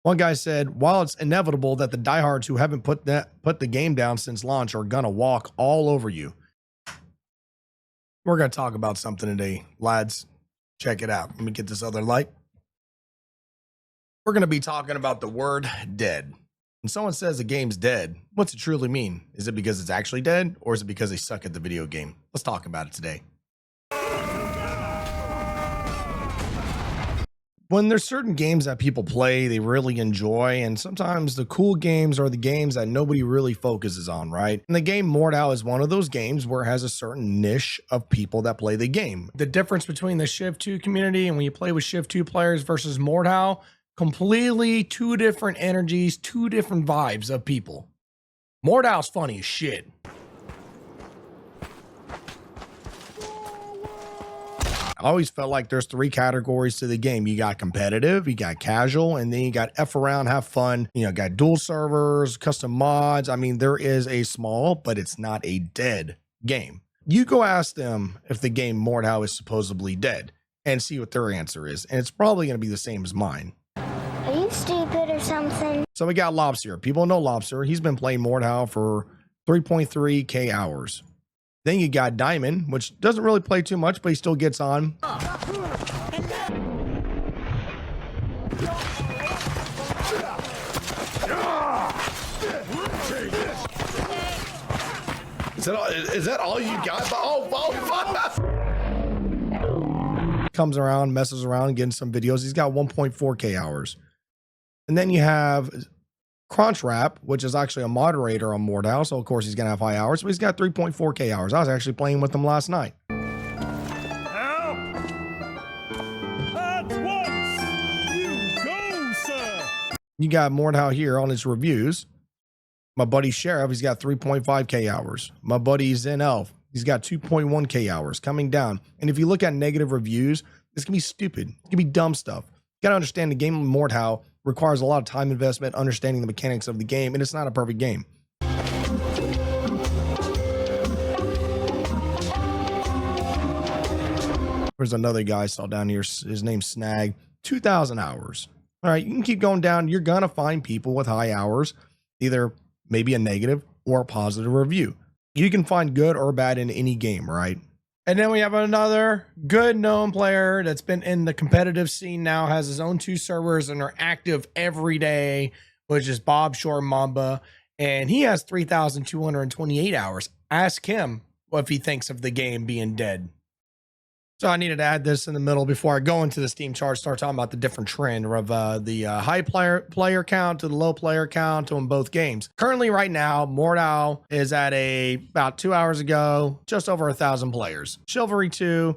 One guy said, while it's inevitable that the diehards who haven't put the game down since launch are gonna walk all over you. We're gonna talk about something today, lads. Check it out. Let me get this other light. We're gonna be talking about the word dead. When someone says a game's dead, what's it truly mean? Is it because it's actually dead, or is it because they suck at the video game? Let's talk about it today. When there's certain games that people play, they really enjoy, and sometimes the cool games are the games that nobody really focuses on, right? And the game Mordhau is one of those games where it has a certain niche of people that play the game. The difference between the Civ 2 community and when you play with Civ 2 players versus Mordhau, completely two different energies, two different vibes of people. Mordhau's funny as shit. I always felt like there's three categories to the game. You got competitive, you got casual, and then you got F around, have fun. You know, got dual servers, custom mods. I mean, there is a small, but it's not a dead game. You go ask them if the game Mordhau is supposedly dead and see what their answer is. And it's probably going to be the same as mine. Are you stupid or something? So we got Lobster. People know Lobster. He's been playing Mordhau for 3.3K hours. Then you got Diamond, which doesn't really play too much, but he still gets on. Is that all you got? Comes around, messes around, getting some videos. He's got 1.4K hours. And then you have Crunchwrap, which is actually a moderator on Mordhau, so of course he's gonna have high hours, but he's got 3.4K hours. I was actually playing with him last night. Help! At once! You go, sir! You got Mordhau here on his reviews. My buddy Sheriff, he's got 3.5K hours. My buddy Zen Elf, he's got 2.1K hours coming down. And if you look at negative reviews, this can be stupid. It can be dumb stuff. You gotta understand the game of Mordhau requires a lot of time investment, understanding the mechanics of the game, and it's not a perfect game. There's another guy I saw down here. His name's Snag. 2,000 hours. All right, you can keep going down. You're gonna find people with high hours, either maybe a negative or a positive review. You can find good or bad in any game, right? And then we have another good known player that's been in the competitive scene now, has his own 2 servers and are active every day, which is Bob Short Mamba. And he has 3,228 hours. Ask him what if he thinks of the game being dead. So I needed to add this in the middle before I go into the Steam chart, start talking about the different trend of the high player count to the low player count on both games. Currently right now, Mordhau is at about 2 hours ago, just over 1,000 players. Chivalry 2,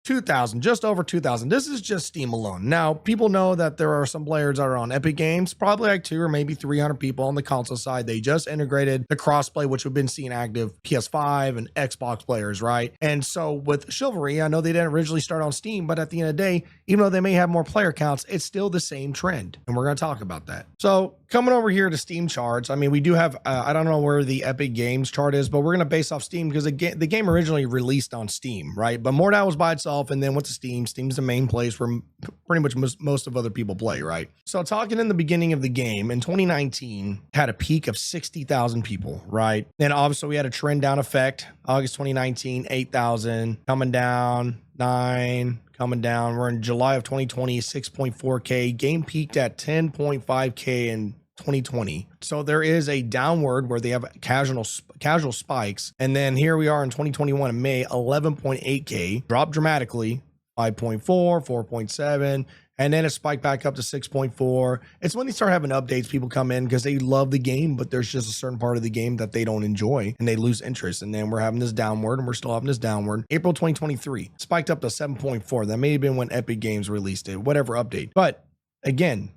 2,000, just over 2,000. This is just Steam alone. Now, people know that there are some players that are on Epic Games, probably like 200 or maybe 300 people on the console side. They just integrated the crossplay, which we've been seeing active PS5 and Xbox players, right? And so with Chivalry, I know they didn't originally start on Steam, but at the end of the day, even though they may have more player counts, it's still the same trend. And we're going to talk about that. So coming over here to Steam charts, I mean, we do have, I don't know where the Epic Games chart is, but we're going to base off Steam because the game originally released on Steam, right? But Mordhau was by itself and then went to Steam. Steam's the main place where pretty much most of other people play, right? So talking in the beginning of the game, in 2019, had a peak of 60,000 people, right? Then obviously we had a trend down effect. August 2019, 8,000, coming down, 9, coming down. We're in July of 2020, 6.4K. Game peaked at 10.5K in 2020. So there is a downward where they have casual spikes. And then here we are in 2021 in May, 11.8K, dropped dramatically, 5.4, 4.7, and then it spiked back up to 6.4. It's when they start having updates, people come in because they love the game, but there's just a certain part of the game that they don't enjoy and they lose interest. And then we're having this downward and we're still having this downward. April 2023, spiked up to 7.4. That may have been when Epic Games released it, whatever update. But again,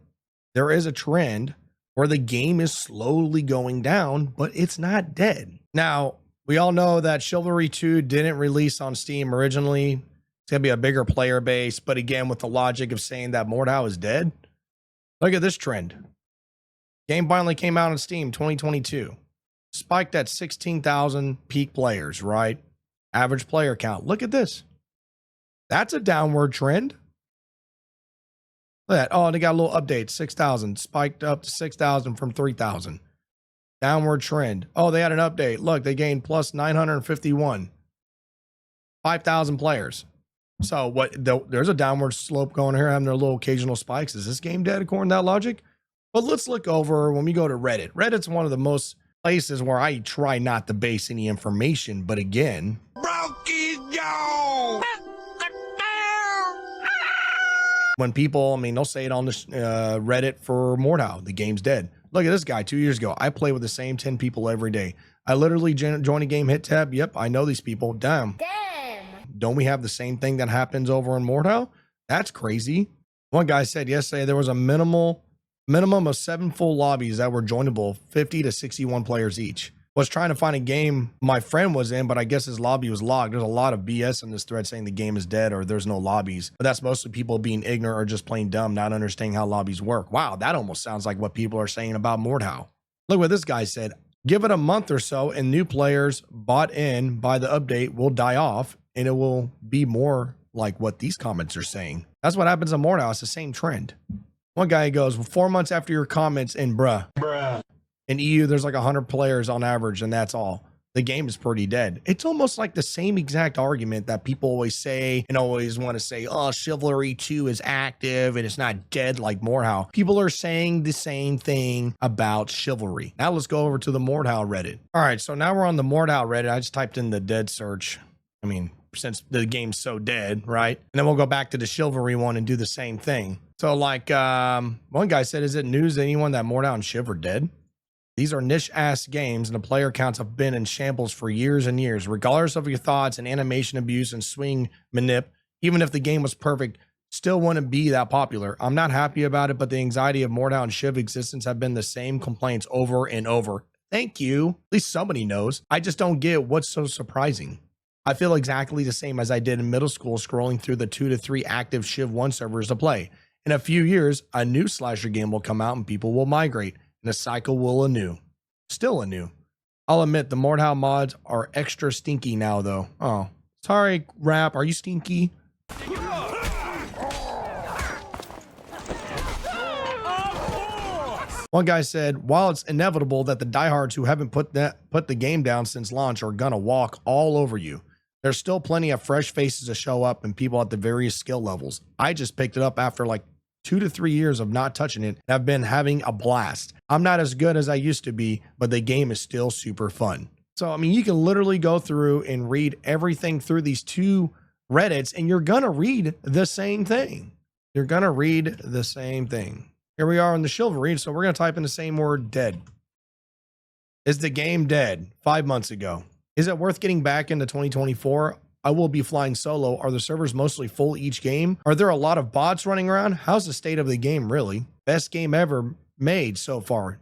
there is a trend where the game is slowly going down, but it's not dead. Now, we all know that Chivalry 2 didn't release on Steam originally. It's gonna be a bigger player base, but again, with the logic of saying that Mordhau is dead, look at this trend. Game finally came out on Steam 2022. Spiked at 16,000 peak players, right? Average player count. Look at this. That's a downward trend. Look at that. Oh, they got a little update. 6,000 spiked up to 6,000 from 3,000. Downward trend. Oh, they had an update. Look, they gained plus 951. 5,000 players. So what? There's a downward slope going here, having their little occasional spikes. Is this game dead according to that logic? But let's look over when we go to Reddit. Reddit's one of the most places where I try not to base any information. But again, when people, I mean, they'll say it on the Reddit for Mordhau, the game's dead. Look at this guy 2 years ago. I play with the same 10 people every day. I literally join a game, hit tab. Yep, I know these people. Damn. Don't we have the same thing that happens over in Mordhau? That's crazy. One guy said yesterday there was a minimum of 7 full lobbies that were joinable, 50 to 61 players each. Was trying to find a game my friend was in, but I guess his lobby was logged. There's a lot of BS in this thread saying the game is dead or there's no lobbies. But that's mostly people being ignorant or just plain dumb, not understanding how lobbies work. Wow, that almost sounds like what people are saying about Mordhau. Look what this guy said. Give it a month or so and new players bought in by the update will die off and it will be more like what these comments are saying. That's what happens in Mordhau. It's the same trend. One guy goes, well, 4 months after your comments in bruh. In EU, there's like 100 players on average, and that's all. The game is pretty dead. It's almost like the same exact argument that people always say and always want to say, oh, Chivalry 2 is active and it's not dead like Mordhau. People are saying the same thing about Chivalry. Now let's go over to the Mordhau Reddit. All right, so now we're on the Mordhau Reddit. I just typed in the dead search. I mean, since the game's so dead, right? And then we'll go back to the Chivalry one and do the same thing. So like one guy said, is it news to anyone that Mordhau and Chiv are dead? These are niche-ass games, and the player counts have been in shambles for years and years. Regardless of your thoughts and animation abuse and swing manip, even if the game was perfect, still wouldn't be that popular. I'm not happy about it, but the anxiety of Mordhau and Chiv existence have been the same complaints over and over. Thank you. At least somebody knows. I just don't get what's so surprising. I feel exactly the same as I did in middle school, scrolling through the 2 to 3 active Chiv 1 servers to play. In a few years, a new slasher game will come out and people will migrate. And the cycle will anew. Still anew. I'll admit the Mordhau mods are extra stinky now though. Oh, sorry, Rap. Are you stinky? One guy said, while it's inevitable that the diehards who haven't put the game down since launch are gonna walk all over you, there's still plenty of fresh faces to show up and people at the various skill levels. I just picked it up after like 2 to 3 years of not touching it, and I've been having a blast. I'm not as good as I used to be, but the game is still super fun. So, I mean, you can literally go through and read everything through these 2 Reddits, and you're going to read the same thing. You're going to read the same thing. Here we are in the Chivalry, so we're going to type in the same word, dead. Is the game dead? 5 months ago. Is it worth getting back into 2024? I will be flying solo. Are the servers mostly full each game? Are there a lot of bots running around? How's the state of the game really? Best game ever made so far.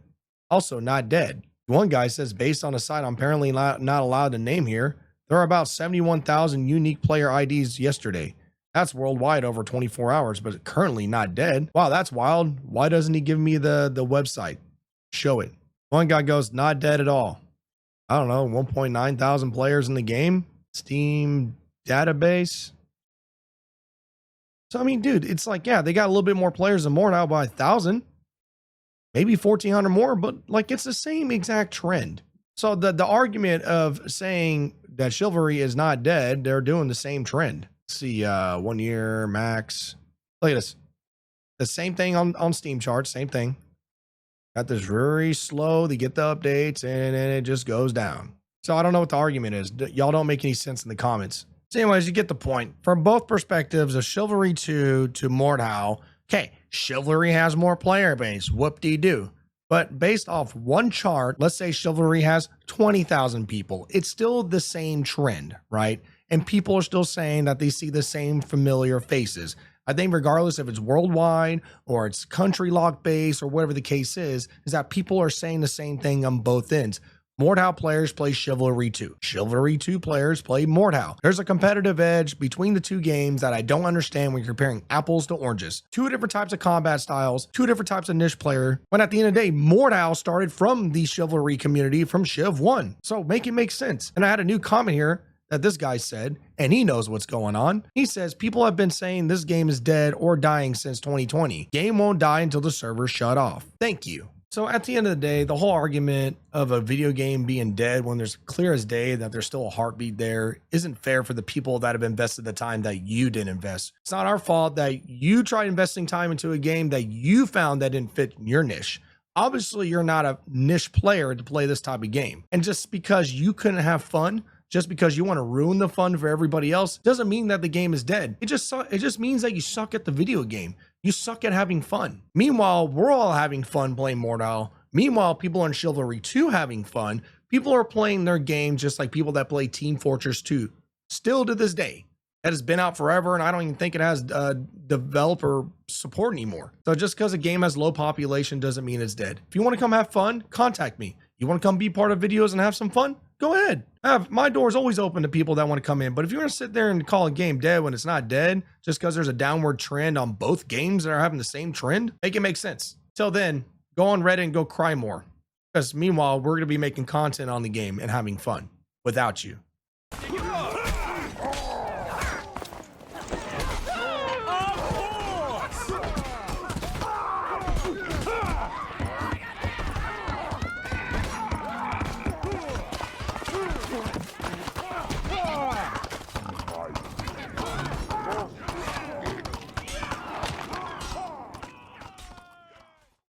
Also not dead. One guy says, based on a site I'm apparently not allowed to name here, there are about 71,000 unique player IDs yesterday. That's worldwide over 24 hours, but currently not dead. Wow, that's wild. Why doesn't he give me the website? Show it. One guy goes, not dead at all. I don't know, 1.9 thousand players in the game. Steam database. So, I mean, dude, it's like, yeah, they got a little bit more players than Mordhau by 1,000, maybe 1,400 more, but like it's the same exact trend. So the argument of saying that Chivalry is not dead, they're doing the same trend. Let's see, 1 year max. Look at this. The same thing on Steam charts, same thing. Got this very slow, they get the updates and then it just goes down. So I don't know what the argument is. Y'all don't make any sense in the comments. So anyways, you get the point. From both perspectives of Chivalry 2 to Mordhau, okay, Chivalry has more player base, whoop-de-doo. But based off one chart, let's say Chivalry has 20,000 people. It's still the same trend, right? And people are still saying that they see the same familiar faces. I think regardless if it's worldwide or it's country lock base or whatever the case is that people are saying the same thing on both ends. Mordhau players play Chivalry 2. Chivalry 2 players play Mordhau. There's a competitive edge between the 2 games that I don't understand when you're comparing apples to oranges. 2 different types of combat styles, 2 different types of niche player. When at the end of the day, Mordhau started from the Chivalry community from Chiv 1. So make it make sense. And I had a new comment here. that this guy said, and he knows what's going on. He says people have been saying this game is dead or dying since 2020. Game won't die until the servers shut off. Thank you. So at the end of the day, the whole argument of a video game being dead when there's clear as day that there's still a heartbeat there isn't fair for the people that have invested the time that you didn't invest. It's not our fault that you tried investing time into a game that you found that didn't fit your niche. Obviously, you're not a niche player to play this type of game. And just because you couldn't have fun, just because you want to ruin the fun for everybody else, doesn't mean that the game is dead. It just means that you suck at the video game. You suck at having fun. Meanwhile, we're all having fun playing Mordhau. Meanwhile, people in Chivalry 2 having fun. People are playing their game just like people that play Team Fortress 2. Still to this day. That has been out forever, and I don't even think it has developer support anymore. So just because a game has low population doesn't mean it's dead. If you want to come have fun, contact me. You want to come be part of videos and have some fun? Go ahead. My door is always open to people that want to come in. But if you're going to sit there and call a game dead when it's not dead, just because there's a downward trend on both games that are having the same trend, make it make sense. Till then, go on Reddit and go cry more. Because meanwhile, we're going to be making content on the game and having fun without you.